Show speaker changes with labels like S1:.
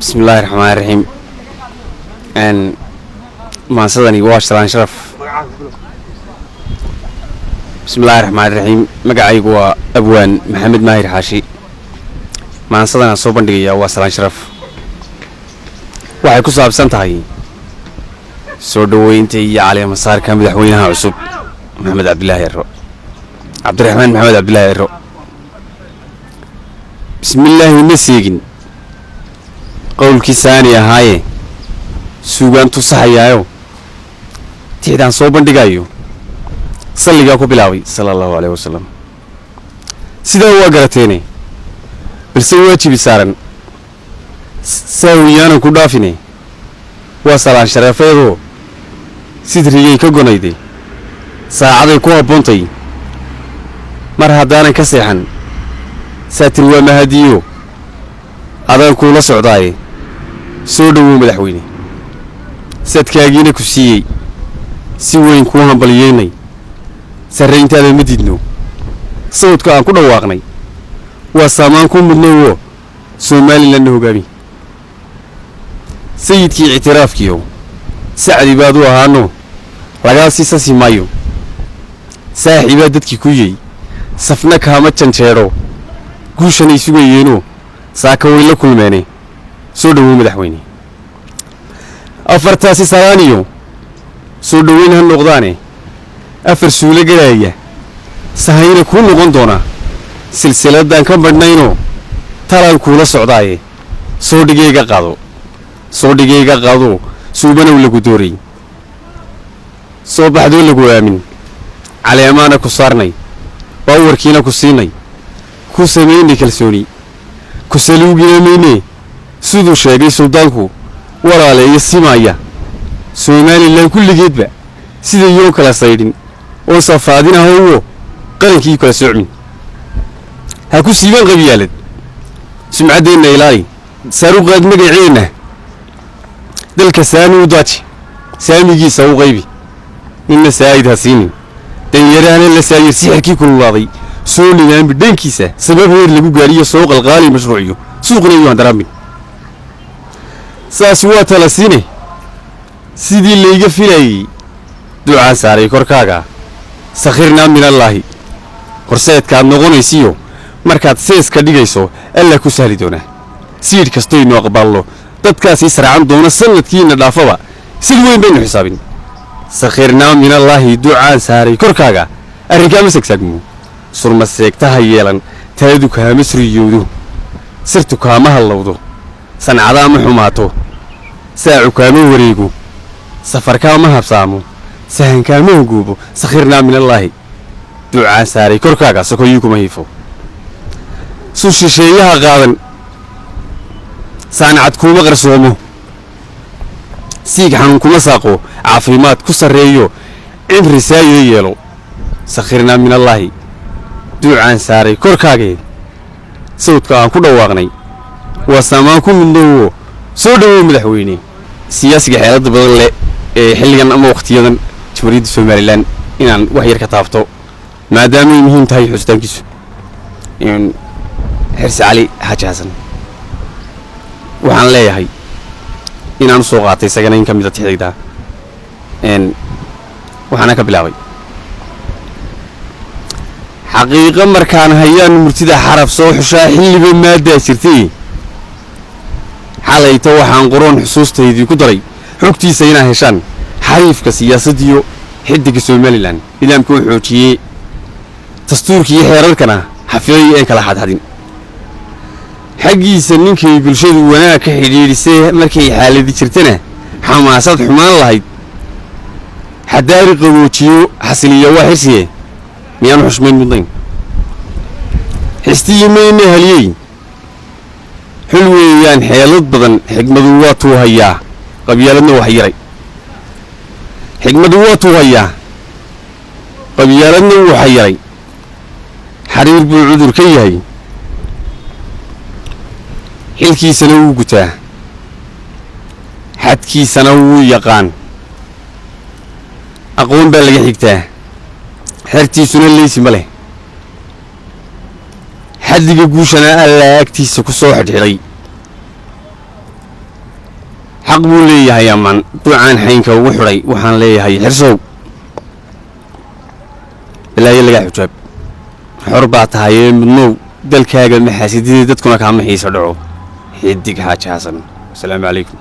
S1: بسم الله الرحمن الرحيم. ما صدني واشران شرف. بسم الله الرحمن الرحيم. مقعي هو أبوان محمد ماهر حاشي. ما صدنا صوبان دقيقة واشران شرف. waxay ku saabsan tahay soo dhaweynta iyo cali masaarka madaxweynaha cusub maxamed cabdullaahi Ero cabdiraxmaan maxamed cabdullaahi Ero bismillaahi nasiigin qowlkii saani ahaaye suugaantu saxayaayo tiidaan soo bandhigayo salliga ku bilaabay sallallahu alayhi wasallam sidaa waa garateene balse waajibi saaran ساويانا كودافيني وصلان شرفيدو سيدريي كغونيدي ساعدي كو بونتي مر هدانا كسيحن ساتر ومهديو ادان كولا سوداي سو دو مدحويني سدكاغينا كسيي سي وين كو همبلييني سرينتادا مديدنو صوتكا ان كو دواقني وسامان كو مدنو سومالي لانه هوغامي سيدكي اعترافكيو سعدي بادو اهانو لغا سيساسي مايو ساحبا ددكي كويي سفنك هاما جنجيرو غوشاني سوغيينو ساكا ويلا كلماني سو دو مدحويني افرتاسي سارانيو سو دوين هان نقداني افر سوله غلايا سهينا كو نقون دونا سلسله دان كبدناينو ترى كولا سوداي سو دغيغا قادو soo dhigayga qaado suubana lagu dooray soo baxdo lagu aamin caleemaana ku saarnay warkiina ku siinay ku sameeyay kalsooni ku saluugeeyay sidoo sheegay suldaanku walaaleeyo simaya Soomaaliland kulligeedba sida yoo kala saydin oo safaadinaho qarankii kala socmin ha ku siiban qabiyalad sumcadeena ilaahay saruqad magaceena dalka saami wadaaji saamigiisa uu qaybi inna saayid hasiin danyarana la saayir sixirkii kululaaday soo nidaam bidhankiisa sabab heer lagu gaariyo soo qalqaali mashruuciyo suuqna iyo andaramin saas waa talasiine sidii leeyga filayay ducaa saaray korkaaga sakhirna min allah horseedka noqonaysiyo markaad seeska dhigayso alla ku sahli doona siid kasto inoo aqballo dadkaasi saraan doona sanadkiina dhaafaba sid weyn baynu xisaabin sakhirna min allah ducaa saaray korkaaga arrinka masagsaagmo surma seegtaha yeelan taadu ka misriyoodu sirtu kaama halowdo sanacada ma xumaato saacu kaama wareego safarka ma habsaamo sahanka ma guubo sakhirna min allah ducaa saaray korkaaga sakoyuuma hiifo suushisheeyaha qaadan سانعد كوما قرصومو سيق حنون كوما ساقو عافيمات كو سريو عند رسايو يلو سخرنا من الله دوعان ساري كوركاغي صوتكا كو دواقني وساماكو من دو سو دو مدحويني سياسي حيلاد بدل xilligan ama waqtiyadan Jamhuuriyadda Soomaaliland inaan wax yar ka taabto maadaama ay muhiim tahay xustaankiisu in Xirsi Cali Xaaji Xasan waxaan leeyahay inaan soo qaatay sagana in kamid ah tixda waxaana ka bilaabay xaqiiqo markaan hayaan murtida xaraf soo xushaa xilliba maada jirtay xalayto waxaan qoron xusuusteedii ku daray xogtiisa inaa heshaan xariifka siyaasadiyo xidiga Soomaaliland nidaamku xoojiyay dastuurkii xeerarkana xafiyay ee kala xadxadin xaqiisa ninkii bulshadu wanaag ka xidhiidhisay markay xaaladii jirtana xamaasad xumaan lahayd xadaari qaboojiyo xasiliyo waa xirsiye miyaan xushmayn mudnayn xistii haliyay xulweeyaan xeelad badan xigmadu waa tuu hayaa qabyaaladna wax yaray xigmadu waa tuu hayaa qabyaaladna wax yaray xariir buu cudur ka yahay xilkiisana uu gutaa xadkiisana uu yaqaan aqoon baa laga xigtaa xertiisuna leeysi male xadiga guushana alla agtiisa ku soo xidhiidhay xaq buu leeyahay aman ducaan xaynka ugu xidhay waxaan leeyahay xirsow ilaahay laga xujaab xor baa tahay mudnow dalkaaga maxaasidii dadkuna kaama xiisa dhaco xidig xaaji xasan assalaamu calaykum